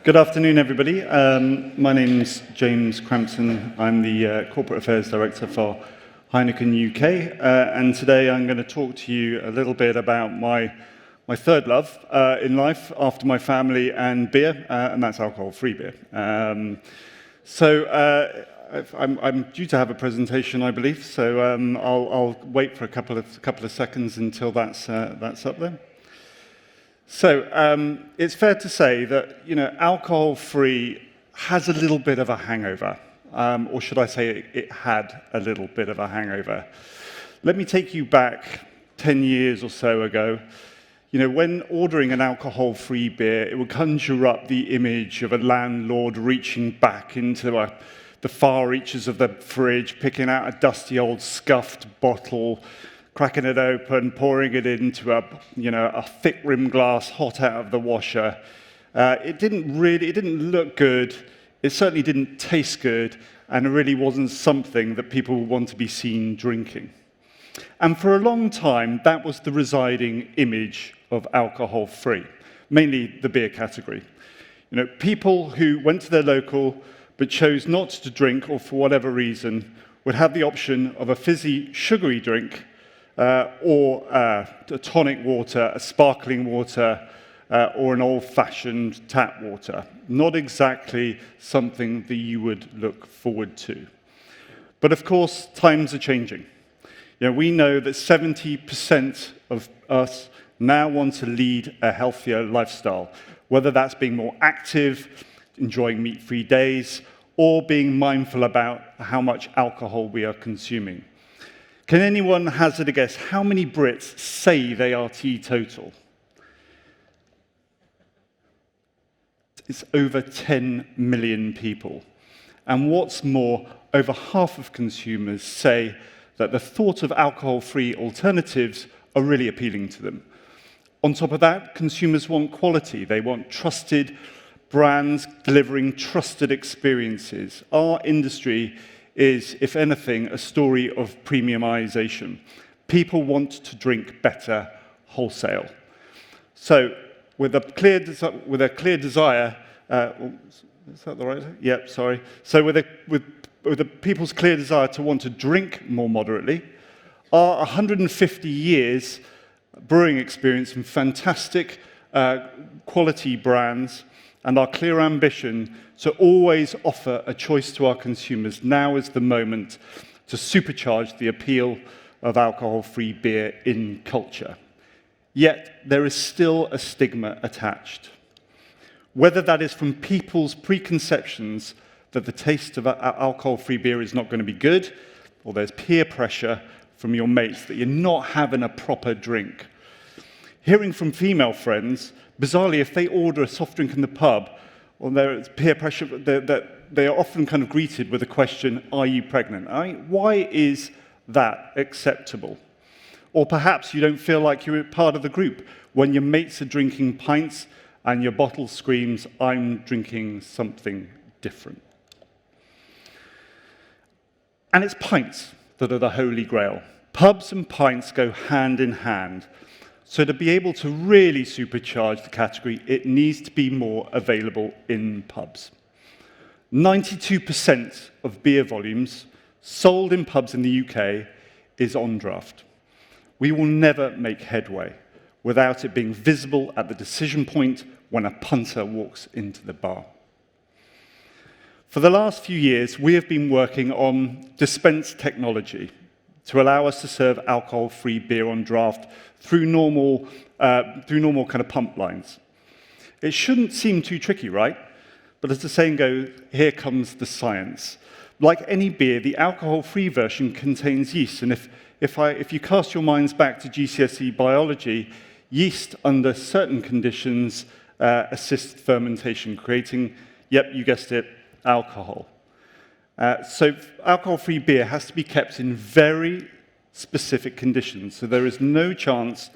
Good afternoon, everybody. My name's James Crampton. I'm the Corporate Affairs Director for Heineken UK, and today I'm going to talk to you a little bit about my third love in life after my family and beer, and that's alcohol-free beer. I'm due to have a presentation, I believe, so I'll wait for a couple of seconds until that's up there. So it's fair to say that alcohol-free has a little bit of a hangover, or should I say it had a little bit of a hangover. Let me take you back 10 years or so ago. When ordering an alcohol-free beer, it would conjure up the image of a landlord reaching back into the far reaches of the fridge, picking out a dusty old scuffed bottle, cracking it open, pouring it into a thick rim glass hot out of the washer. It didn't look good. It certainly didn't taste good, and it really wasn't something that people would want to be seen drinking. And for a long time, that was the residing image of alcohol-free, mainly the beer category. People who went to their local but chose not to drink, or for whatever reason, would have the option of a fizzy, sugary drink, or a tonic water, a sparkling water, or an old-fashioned tap water. Not exactly something that you would look forward to. But of course, times are changing. We know that 70% of us now want to lead a healthier lifestyle, whether that's being more active, enjoying meat-free days, or being mindful about how much alcohol we are consuming. Can anyone hazard a guess how many Brits say they are teetotal? It's over 10 million people. And what's more, over half of consumers say that the thought of alcohol-free alternatives are really appealing to them. On top of that, consumers want quality. They want trusted brands delivering trusted experiences. Our industry is, if anything, a story of premiumization. People want to drink better wholesale. So, with a clear desire, is that the right? Yep, sorry. So, with the people's clear desire to want to drink more moderately, our 150 years brewing experience and fantastic quality brands, and our clear ambition to always offer a choice to our consumers, now is the moment to supercharge the appeal of alcohol-free beer in culture. Yet, there is still a stigma attached. Whether that is from people's preconceptions that the taste of alcohol-free beer is not going to be good, or there's peer pressure from your mates that you're not having a proper drink. Hearing from female friends, bizarrely, if they order a soft drink in the pub, or there's peer pressure, they are often kind of greeted with the question, "Are you pregnant?" Why is that acceptable? Or perhaps you don't feel like you're part of the group when your mates are drinking pints and your bottle screams, "I'm drinking something different." And it's pints that are the holy grail. Pubs and pints go hand in hand. So to be able to really supercharge the category, it needs to be more available in pubs. 92% of beer volumes sold in pubs in the UK is on draft. We will never make headway without it being visible at the decision point when a punter walks into the bar. For the last few years, we have been working on dispense technology to allow us to serve alcohol-free beer on draft through normal kind of pump lines. It shouldn't seem too tricky, right? But as the saying goes, here comes the science. Like any beer, the alcohol-free version contains yeast, and if you cast your minds back to GCSE biology, yeast under certain conditions assist fermentation, creating, yep, you guessed it, alcohol. So alcohol-free beer has to be kept in very specific conditions, so there is no chance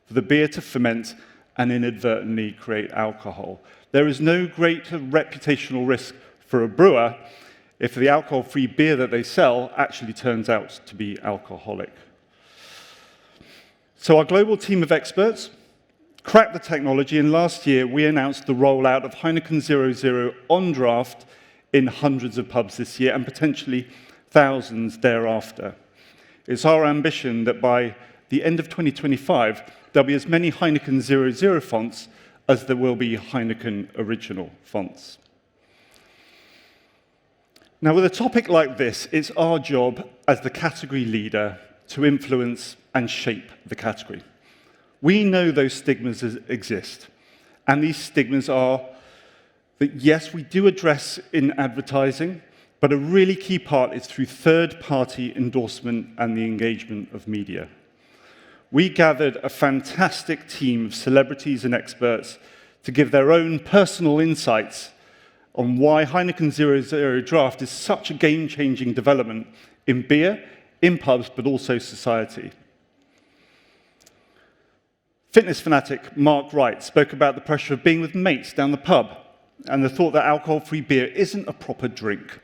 for the beer to ferment and inadvertently create alcohol. There is no greater reputational risk for a brewer if the alcohol-free beer that they sell actually turns out to be alcoholic. So our global team of experts cracked the technology, and last year we announced the rollout of Heineken 00 on draft in hundreds of pubs this year, and potentially thousands thereafter. It's our ambition that by the end of 2025, there'll be as many Heineken 00 fonts as there will be Heineken original fonts. Now, with a topic like this, it's our job as the category leader to influence and shape the category. We know those stigmas exist, and these stigmas are that, yes, we do address in advertising, but a really key part is through third-party endorsement and the engagement of media. We gathered a fantastic team of celebrities and experts to give their own personal insights on why Heineken 00 Draft is such a game-changing development in beer, in pubs, but also society. Fitness fanatic Mark Wright spoke about the pressure of being with mates down the pub and the thought that alcohol-free beer isn't a proper drink.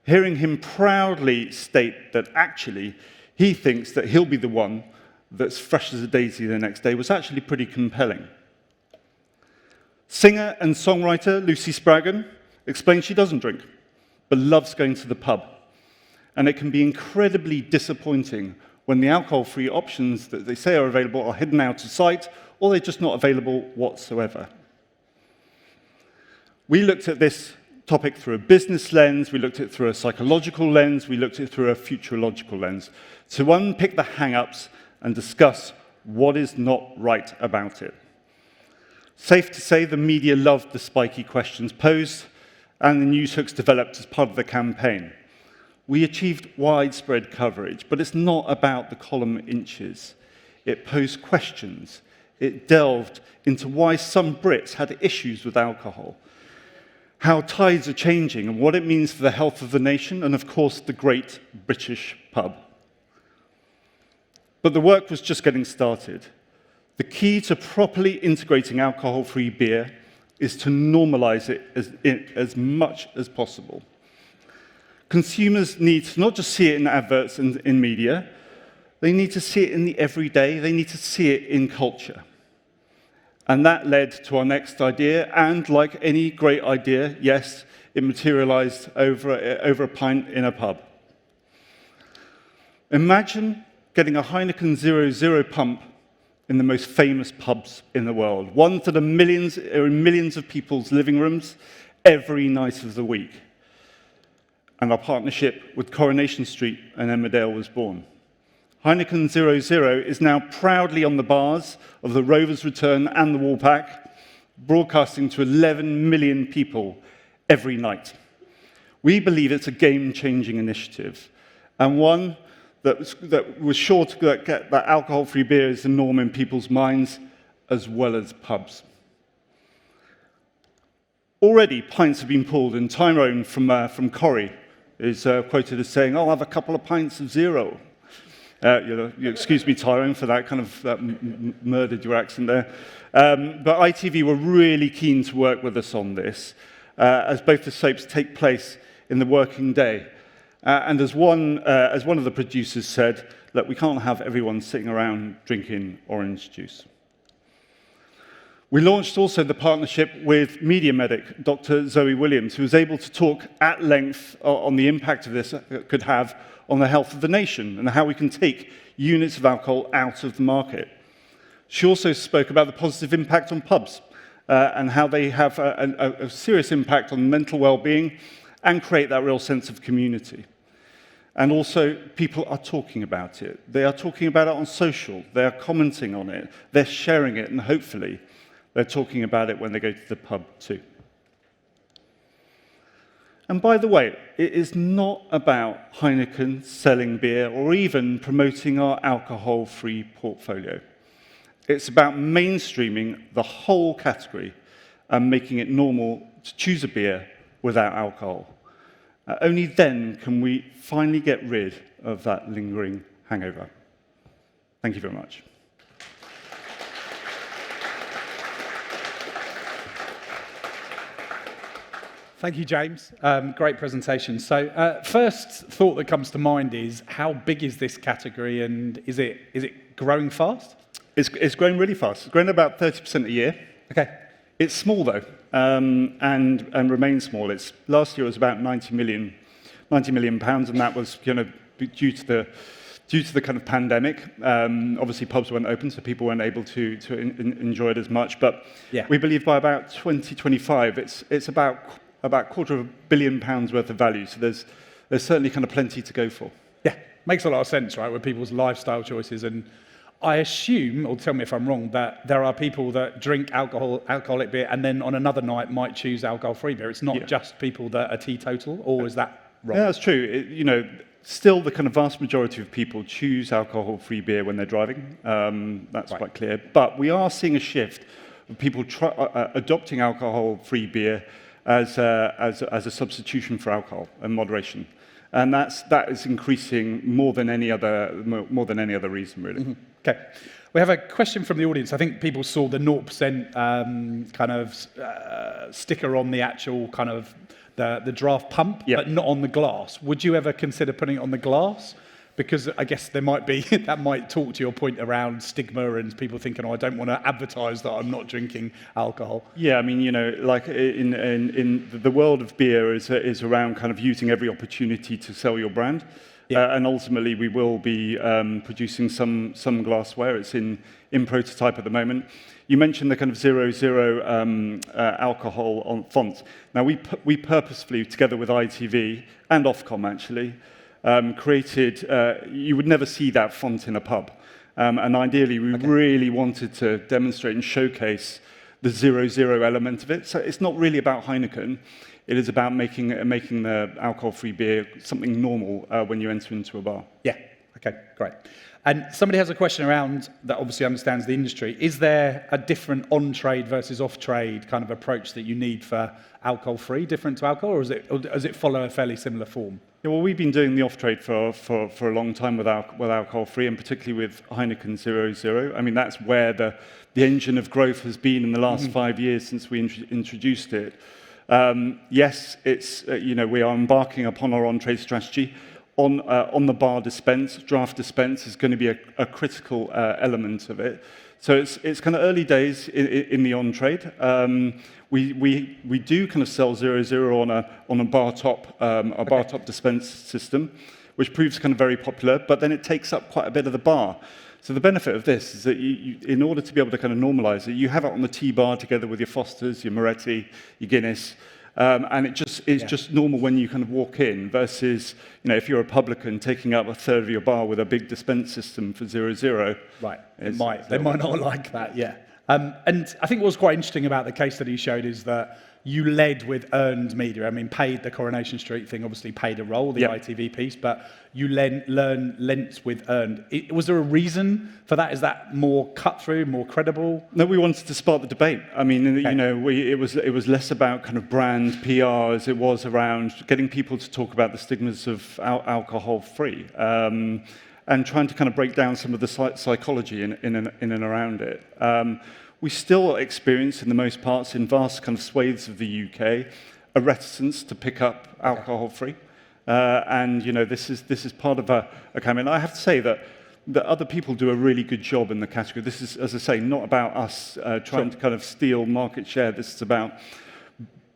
Hearing him proudly state that actually he thinks that he'll be the one that's fresh as a daisy the next day was actually pretty compelling. Singer and songwriter Lucy Spraggan explains she doesn't drink, but loves going to the pub. And it can be incredibly disappointing when the alcohol-free options that they say are available are hidden out of sight, or they're just not available whatsoever. We looked at this topic through a business lens, we looked at it through a psychological lens, we looked at it through a futurological lens, to unpick the hang-ups and discuss what is not right about it. Safe to say the media loved the spiky questions posed, and the news hooks developed as part of the campaign. We achieved widespread coverage, but it's not about the column inches. It posed questions. It delved into why some Brits had issues with alcohol, how tides are changing, and what it means for the health of the nation, and of course, the great British pub. But the work was just getting started. The key to properly integrating alcohol-free beer is to normalize it as much as possible. Consumers need to not just see it in adverts and in media, they need to see it in the everyday, they need to see it in culture. And that led to our next idea, and like any great idea, yes, it materialized over a pint in a pub. Imagine getting a Heineken 00 pump in the most famous pubs in the world, ones that are in millions of people's living rooms every night of the week. And our partnership with Coronation Street and Emmerdale was born. Heineken 00 is now proudly on the bars of the Rovers Return and the Woolpack, broadcasting to 11 million people every night. We believe it's a game-changing initiative, and one that was sure to get that alcohol-free beer is the norm in people's minds, as well as pubs. Already, pints have been pulled, and Tyrone from Corrie is quoted as saying, "I'll have a couple of pints of zero." You excuse me, Tyrone, for that kind of murdered your accent there. But ITV were really keen to work with us on this, as both the soaps take place in the working day. And as one of the producers said, look, we can't have everyone sitting around drinking orange juice. We launched also the partnership with media medic, Dr. Zoe Williams, who was able to talk at length on the impact of this could have on the health of the nation and how we can take units of alcohol out of the market. She also spoke about the positive impact on pubs and how they have a serious impact on mental well-being and create that real sense of community. And also, people are talking about it. They are talking about it on social. They are commenting on it. They're sharing it, and hopefully, they're talking about it when they go to the pub too. And by the way, it is not about Heineken selling beer or even promoting our alcohol-free portfolio. It's about mainstreaming the whole category and making it normal to choose a beer without alcohol. Only then can we finally get rid of that lingering hangover. Thank you very much. Thank you, James. Great presentation. So first thought that comes to mind is, how big is this category, and is it growing fast? It's growing really fast. It's growing about 30% a year. Okay. It's small though, and remains small. Last year was about 90 million pounds, and that was due to the kind of pandemic. Obviously, pubs weren't open, so people weren't able to enjoy it as much. But Yeah. we believe by about 2025, it's about £250 million worth of value. So there's certainly kind of plenty to go for. Yeah, makes a lot of sense, right, with people's lifestyle choices. And I assume, or tell me if I'm wrong, that there are people that drink alcoholic beer and then on another night might choose alcohol-free beer. It's not just people that are teetotal, or is that wrong? Yeah, that's true. Still the kind of vast majority of people choose alcohol-free beer when they're driving. That's quite clear. But we are seeing a shift of people adopting alcohol-free beer as a substitution for alcohol and moderation. And that is increasing more than any other reason, really. Mm-hmm. Okay. We have a question from the audience. I think people saw the 0% kind of sticker on the actual kind of the draft pump, but not on the glass. Would you ever consider putting it on the glass? Because I guess there might be, that might talk to your point around stigma and people thinking, oh, I don't want to advertise that I'm not drinking alcohol. Yeah, I mean, like in the world of beer is around kind of using every opportunity to sell your brand. Yeah. And ultimately, we will be producing some glassware. It's in prototype at the moment. You mentioned the kind of 0.0 alcohol on fonts. Now, we purposefully, together with ITV and Ofcom actually, created, you would never see that font in a pub. And ideally, we really wanted to demonstrate and showcase the 0.0 element of it. So it's not really about Heineken. It is about making the alcohol-free beer something normal when you enter into a bar. Yeah, okay, great. And somebody has a question around that obviously understands the industry. Is there a different on-trade versus off-trade kind of approach that you need for alcohol-free, different to alcohol, or does it follow a fairly similar form? Yeah, well, we've been doing the off-trade for a long time with alcohol-free, and particularly with Heineken 0.0. I mean, that's where the engine of growth has been in the last 5 years since we introduced it. Yes, it's we are embarking upon our on-trade strategy. On the bar dispense, draft dispense is going to be a critical element of it. So it's kind of early days in the on-trade. We do kind of sell 0.0 on a bar top dispense system, which proves kind of very popular. But then it takes up quite a bit of the bar. So the benefit of this is that in order to be able to kind of normalize it, you have it on the T-bar together with your Fosters, your Moretti, your Guinness. And it's just normal when you kind of walk in versus, if you're a publican taking up a third of your bar with a big dispense system for 0.0. Right, they might not like that, yeah. And I think what was quite interesting about the case that he showed is that you led with earned media. I mean, the Coronation Street thing obviously played a role, the ITV piece, but you lent with earned. Was there a reason for that? Is that more cut through, more credible? No, we wanted to spark the debate. I mean, it was less about kind of brand PR as it was around getting people to talk about the stigmas of alcohol-free. And trying to kind of break down some of the psychology in and around it. We still experience, in the most parts, in vast kind of swathes of the UK, a reticence to pick up alcohol-free. And this is part of a campaign. I have to say that other people do a really good job in the category. This is, as I say, not about us trying to kind of steal market share. This is about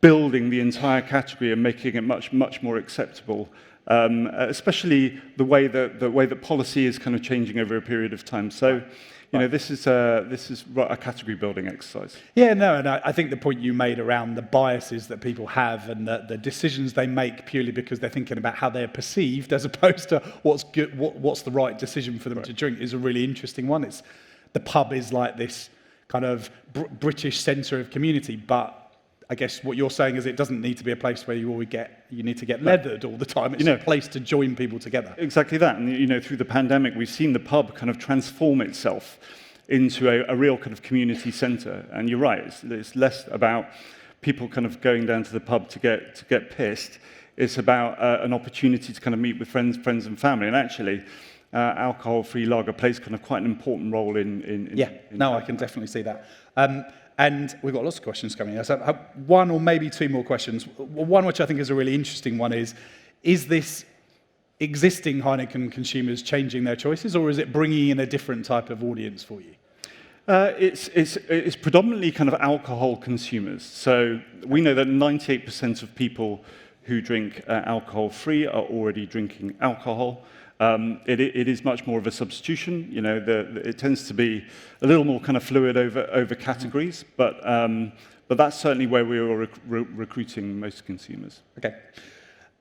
building the entire category and making it much more acceptable. Especially the way that policy is kind of changing over a period of time. So, this is a category building exercise. Yeah, no, and I think the point you made around the biases that people have and the decisions they make purely because they're thinking about how they're perceived as opposed to what's good, what's the right decision for them to drink is a really interesting one. The pub is like this kind of British centre of community, but I guess what you're saying is it doesn't need to be a place where you need to get leathered all the time. It's a place to join people together. Exactly that. And, through the pandemic, we've seen the pub kind of transform itself into a real kind of community centre. And you're right, it's less about people kind of going down to the pub to get pissed. It's about an opportunity to kind of meet with friends and family. And actually, alcohol-free lager plays kind of quite an important role in I can definitely see that. And we've got lots of questions coming in. So one or maybe two more questions. One which I think is a really interesting one is this existing Heineken consumers changing their choices, or is it bringing in a different type of audience for you? It's predominantly kind of alcohol consumers. So we know that 98% of people who drink alcohol-free are already drinking alcohol. It is much more of a substitution. You know, it tends to be a little more kind of fluid over categories, but that's certainly where we are recruiting most consumers. Okay.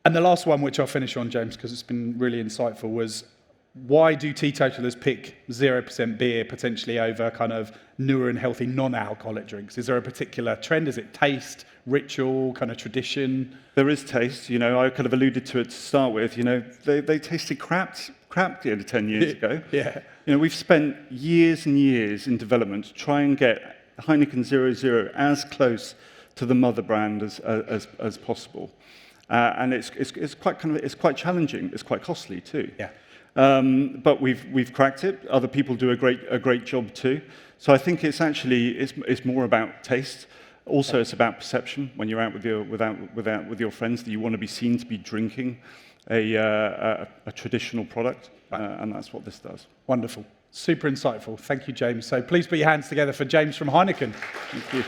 And the last one, which I'll finish on, James, because it's been really insightful, was why do teetotalers pick 0% beer potentially over kind of newer and healthy non-alcoholic drinks? Is there a particular trend? Is it taste, ritual, kind of tradition? There is taste. You know, I kind of alluded to it to start with. You know, they tasted crap 10 years ago. Yeah. You know, we've spent years and years in development to try and get Heineken 0.0 as close to the mother brand as possible. And it's quite challenging. It's quite costly too. Yeah. But we've cracked it. Other people do a great job too. So I think it's more about taste. Also, it's about perception. When you're out with your friends, that you want to be seen to be drinking a traditional product, and that's what this does. Wonderful, super insightful. Thank you, James. So please put your hands together for James from Heineken. Thank you.